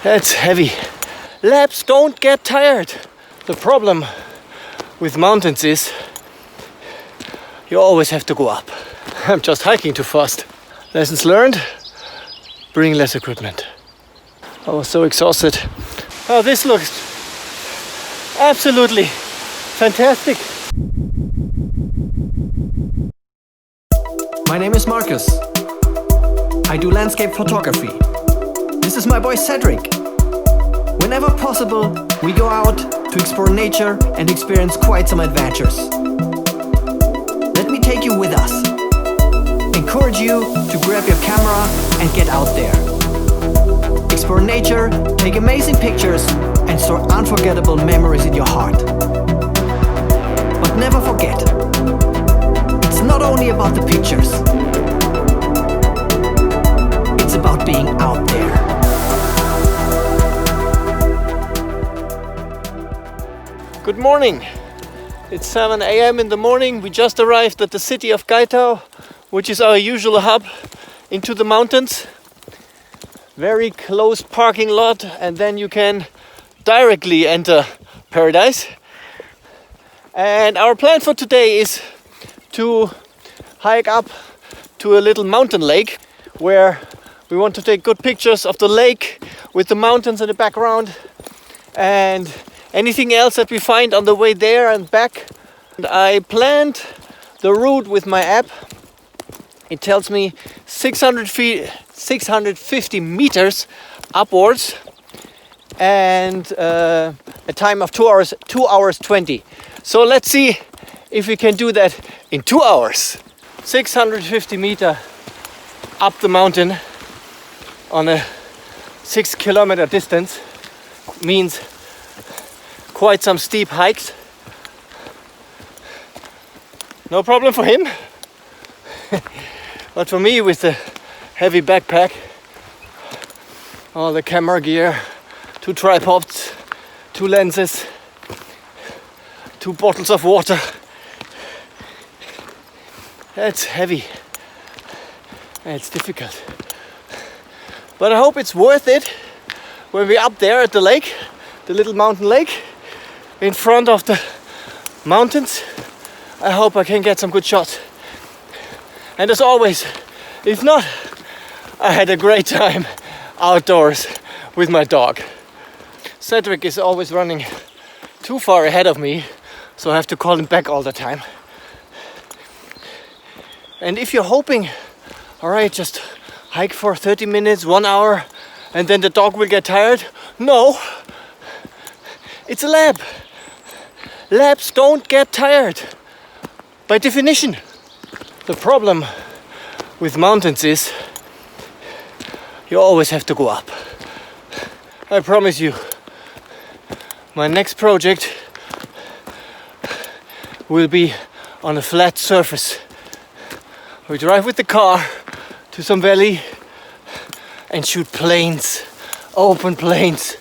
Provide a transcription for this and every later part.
That's heavy. Labs don't get tired. The problem with mountains is you always have to go up. I'm just hiking too fast. Lessons learned, bring less equipment. I was so exhausted. Oh, this looks absolutely fantastic. My name is Marcus. I do landscape photography. This is my boy Cedric. Whenever possible, we go out to explore nature and experience quite some adventures. Let me take you with us. Encourage you to grab your camera and get out there. Explore nature, take amazing pictures, and store unforgettable memories in your heart. But never forget, it's not only about the pictures. It's about being out there. Good morning. It's 7 a.m. in the morning. We just arrived at the city of Gaitau, which is our usual hub into the mountains. Very close parking lot, and then you can directly enter paradise. And our plan for today is to hike up to a little mountain lake where we want to take good pictures of the lake with the mountains in the background and anything else that we find on the way there and back. And I planned the route with my app. It tells me 650 meters upwards and a time of 2 hours 20. So let's see if we can do that in 2 hours. 650 meter up the mountain on a 6 kilometer distance means quite some steep hikes. No problem for him. But for me, with the heavy backpack, all the camera gear, 2 tripods, 2 lenses, 2 bottles of water, that's heavy. It's difficult. But I hope it's worth it when we're up there at the lake, the little mountain lake, in front of the mountains. I hope I can get some good shots. And as always, if not, I had a great time outdoors with my dog. Cedric is always running too far ahead of me, so I have to call him back all the time. And if you're hoping, all right, just hike for 30 minutes, 1 hour, and then the dog will get tired. No, it's a lab. Labs don't get tired, by definition. The problem with mountains is you always have to go up. I promise you, my next project will be on a flat surface. We drive with the car to some valley and shoot plains, open plains.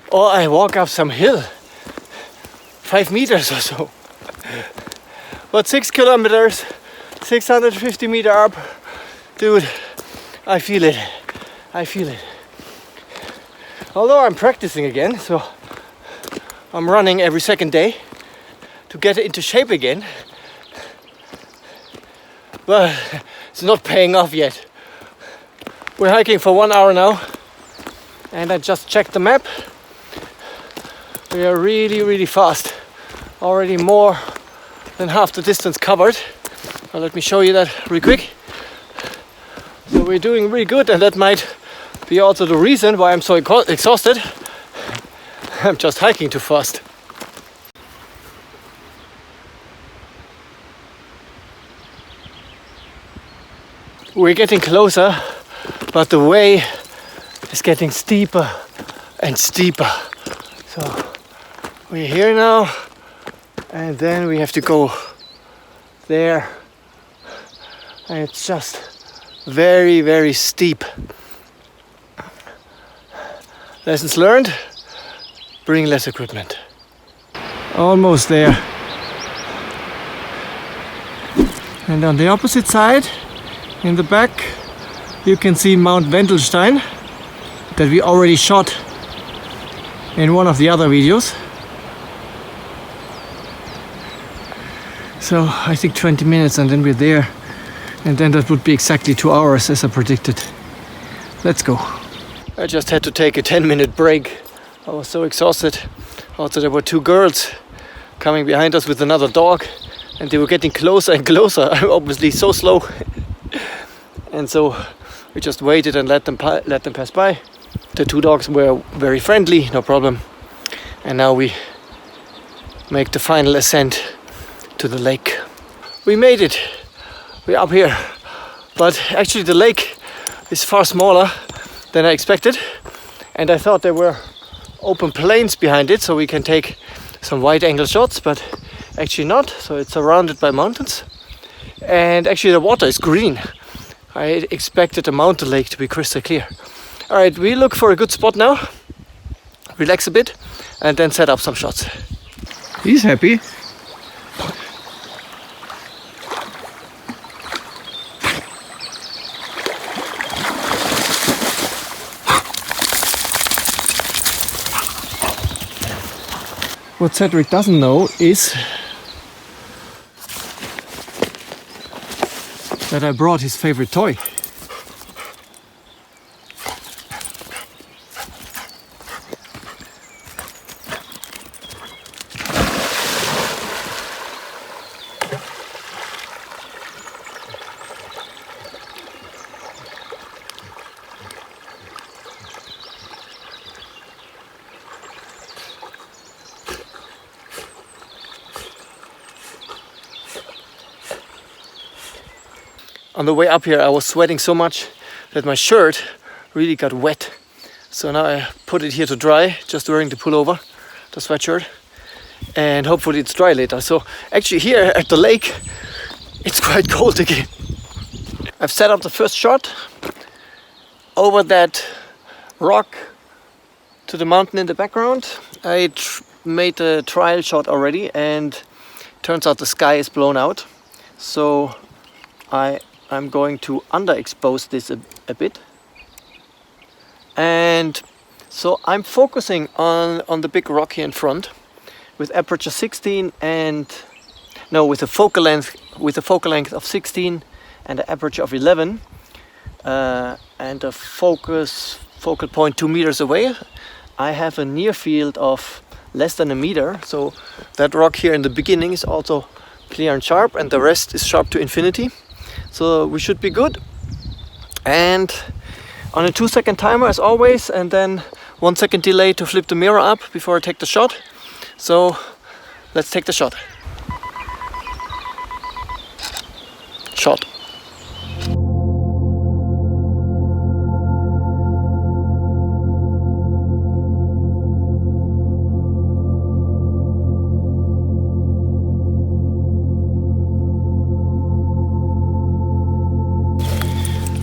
Or I walk up some hill, 5 meters or so. But 6 kilometers, 650 meter up, dude, I feel it. I feel it. Although I'm practicing again, so I'm running every second day to get into shape again. But it's not paying off yet. We're hiking for 1 hour now, and I just checked the map. We are really fast. Already more than half the distance covered. Now let me show you that real quick. So we're doing really good, and that might be also the reason why I'm so exhausted. I'm just hiking too fast. We're getting closer, but the way is getting steeper and steeper. So we're here now, and then we have to go there, and it's just very steep. Lessons learned, bring less equipment. Almost there. And on the opposite side, in the back, You can see Mount Wendelstein that we already shot in one of the other videos. So I think 20 minutes and then we're there, and then that would be exactly 2 hours as I predicted. Let's go. I just had to take a 10-minute break. I was so exhausted. Also, there were 2 girls coming behind us with another dog, and they were getting closer and closer. I'm obviously so slow. And so we just waited and let them pass by. The 2 dogs were very friendly, no problem. And now we make the final ascent to the lake. We made it. We're up here. But actually the lake is far smaller than I expected. And I thought there were open plains behind it, so we can take some wide angle shots, but actually not. So it's surrounded by mountains. And actually the water is green. I expected a mountain lake to be crystal clear. All right, we look for a good spot now, relax a bit, and then set up some shots. He's happy. What Cedric doesn't know is that I brought his favorite toy. On the way up here I was sweating so much that my shirt really got wet. So now I put it here to dry, just wearing the pullover, the sweatshirt, and hopefully it's dry later. So actually here at the lake it's quite cold again. I've set up the first shot over that rock to the mountain in the background. I made a trial shot already, and turns out the sky is blown out. So I'm going to underexpose this a bit. And so I'm focusing on the big rock here in front with aperture 16 and with a focal length of 16 and an aperture of 11 and a focal point 2 meters away. I have a near field of less than a meter, so that rock here in the beginning is also clear and sharp, and the rest is sharp to infinity. So we should be good. And on a 2-second timer as always, and then 1 second delay to flip the mirror up before I take the shot. So let's take the shot. Shot.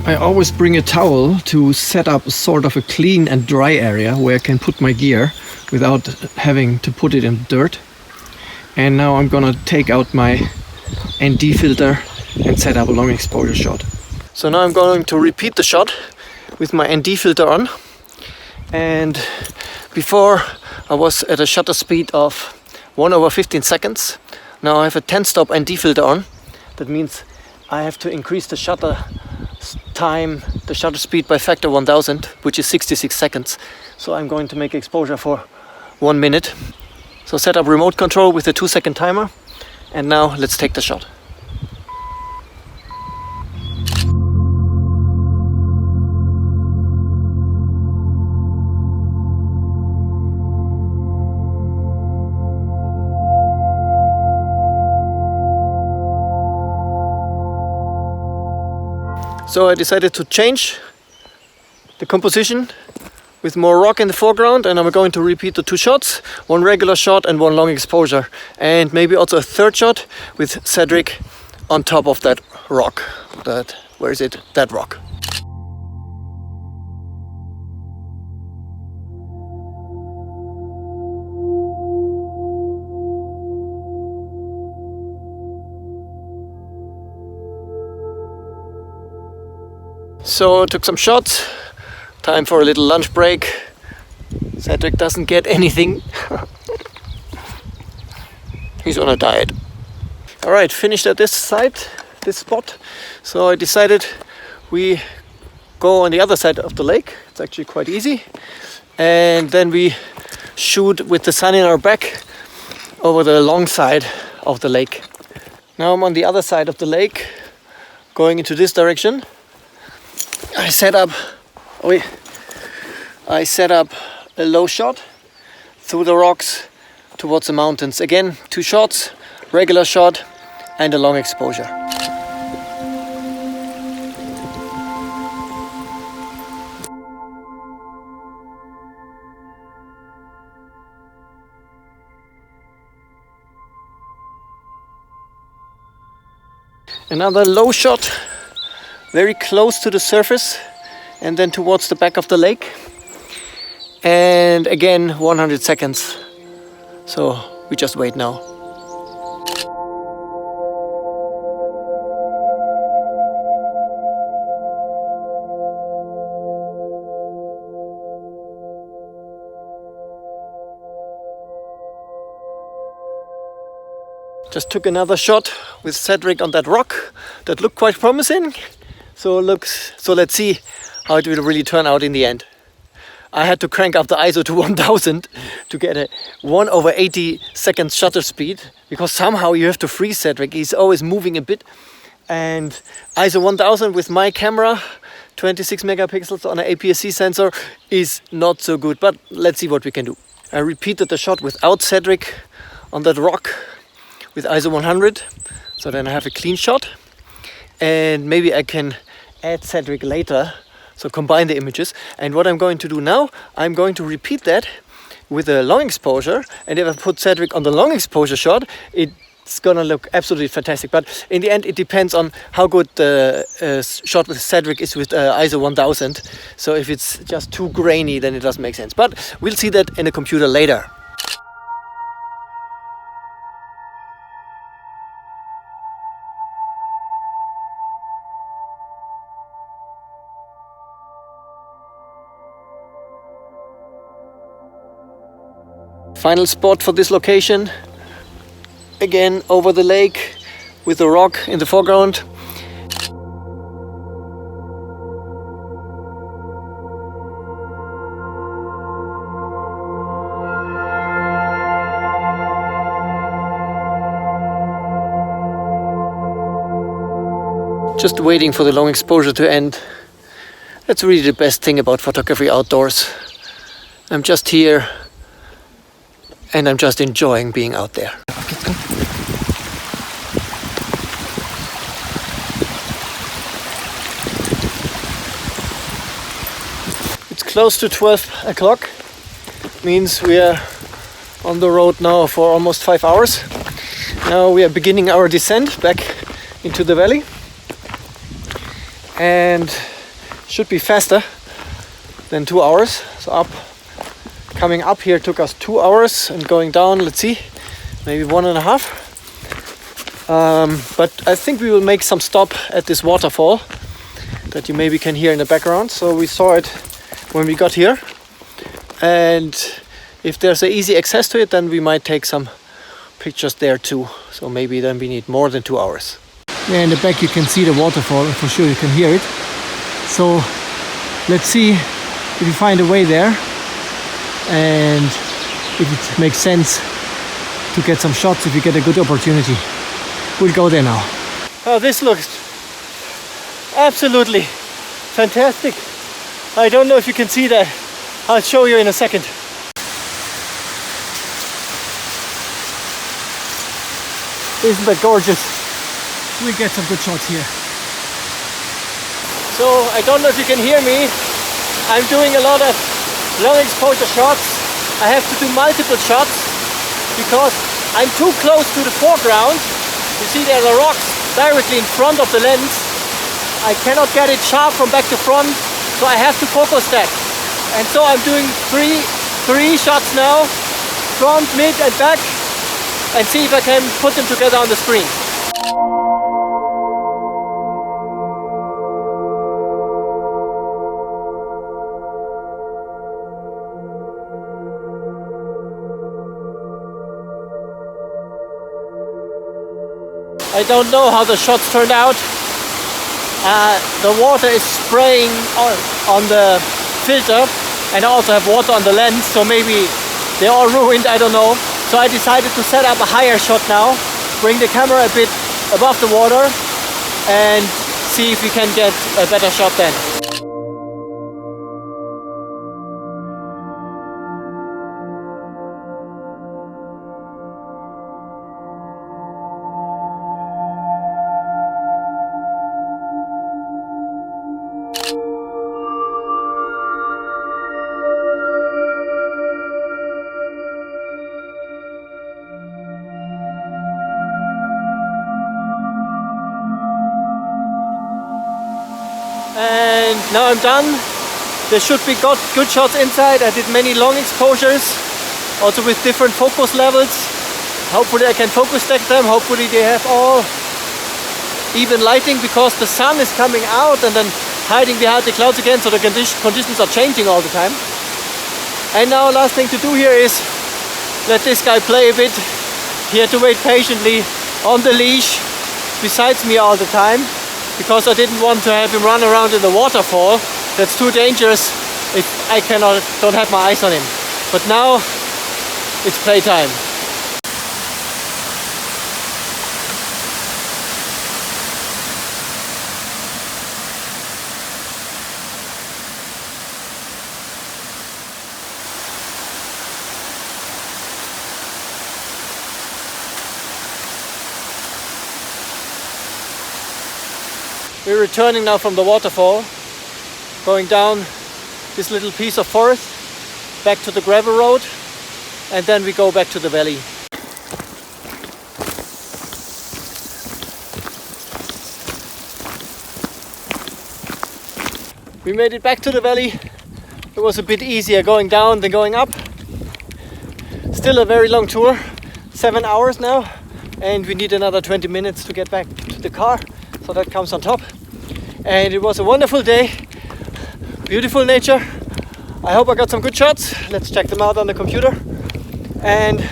I always bring a towel to set up sort of a clean and dry area where I can put my gear without having to put it in dirt. And now I'm gonna take out my ND filter and set up a long exposure shot. So now I'm going to repeat the shot with my ND filter on. And before I was at a shutter speed of 1/15 seconds. Now I have a 10-stop ND filter on. That means I have to increase the shutter speed by factor 1000, which is 66 seconds. So I'm going to make exposure for 1 minute. So set up remote control with a 2-second timer, and now let's take the shot. So I decided to change the composition with more rock in the foreground, and I'm going to repeat the 2 shots, 1 regular shot and 1 long exposure, and maybe also a 3rd shot with Cedric on top of that rock. Where is it? That rock. So took some shots. Time for a little lunch break. Cedric doesn't get anything. He's on a diet. Alright, finished at this site, this spot. So I decided we go on the other side of the lake. It's actually quite easy. And then we shoot with the sun in our back over the long side of the lake. Now I'm on the other side of the lake, going into this direction. I set up a low shot through the rocks towards the mountains. Again, 2 shots, regular shot and a long exposure. Another low shot, very close to the surface and then towards the back of the lake. And again 100 seconds. So we just wait now. Just took another shot with Cedric on that rock that looked quite promising. So let's see how it will really turn out in the end. I had to crank up the ISO to 1000 to get a 1/80 shutter speed, because somehow you have to freeze Cedric. He's always moving a bit. And ISO 1000 with my camera, 26 megapixels on an APS-C sensor, is not so good, but let's see what we can do. I repeated the shot without Cedric on that rock with ISO 100, so then I have a clean shot. And maybe I can add Cedric later, so combine the images. And what I'm going to do now, I'm going to repeat that with a long exposure. And if I put Cedric on the long exposure shot, it's gonna look absolutely fantastic. But in the end, it depends on how good the shot with Cedric is with ISO 1000. So if it's just too grainy, then it doesn't make sense. But we'll see that in a computer later. Final spot for this location, again over the lake with the rock in the foreground. Just waiting for the long exposure to end. That's really the best thing about photography outdoors. I'm just here and I'm just enjoying being out there. It's close to 12 o'clock. Means we are on the road now for almost 5 hours. Now we are beginning our descent back into the valley. And should be faster than 2 hours. So coming up here took us 2 hours, and going down, let's see, maybe 1.5. But I think we will make some stop at this waterfall that you maybe can hear in the background. So we saw it when we got here, and if there's an easy access to it, then we might take some pictures there too. So maybe then we need more than 2 hours. Yeah, in the back you can see the waterfall, and for sure you can hear it. So let's see if we find a way there, and if it makes sense to get some shots, if we get a good opportunity. We'll go there now. Oh, this looks absolutely fantastic. I don't know if you can see that. I'll show you in a second. Isn't that gorgeous? We'll get some good shots here. So I don't know if you can hear me. I'm doing a lot of long exposure shots. I have to do multiple shots because I'm too close to the foreground. You see there are the rocks directly in front of the lens. I cannot get it sharp from back to front, so I have to focus that. And so I'm doing three shots now, front, mid and back, and see if I can put them together on the screen. I don't know how the shots turned out. The water is spraying on the filter, and I also have water on the lens, so maybe they're all ruined, I don't know. So I decided to set up a higher shot now, bring the camera a bit above the water and see if we can get a better shot then. And now I'm done. There should be good shots inside. I did many long exposures, also with different focus levels. Hopefully I can focus stack them. Hopefully they have all even lighting, because the sun is coming out and then hiding behind the clouds again, so the conditions are changing all the time. And now last thing to do here is let this guy play a bit. He had to wait patiently on the leash besides me all the time, because I didn't want to have him run around in the waterfall. That's too dangerous if I don't have my eyes on him. But now it's playtime. We're returning now from the waterfall, going down this little piece of forest, back to the gravel road, and then we go back to the valley. We made it back to the valley. It was a bit easier going down than going up. Still a very long tour, 7 hours now, and we need another 20 minutes to get back to the car. So that comes on top. And it was a wonderful day, beautiful nature. I hope I got some good shots. Let's check them out on the computer. And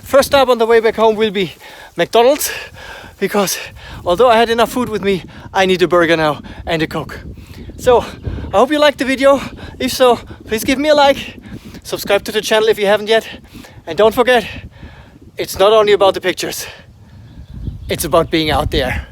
first stop on the way back home will be McDonald's, because although I had enough food with me, I need a burger now and a Coke. So I hope you liked the video. If so, please give me a like, subscribe to the channel if you haven't yet, and don't forget, it's not only about the pictures, it's about being out there.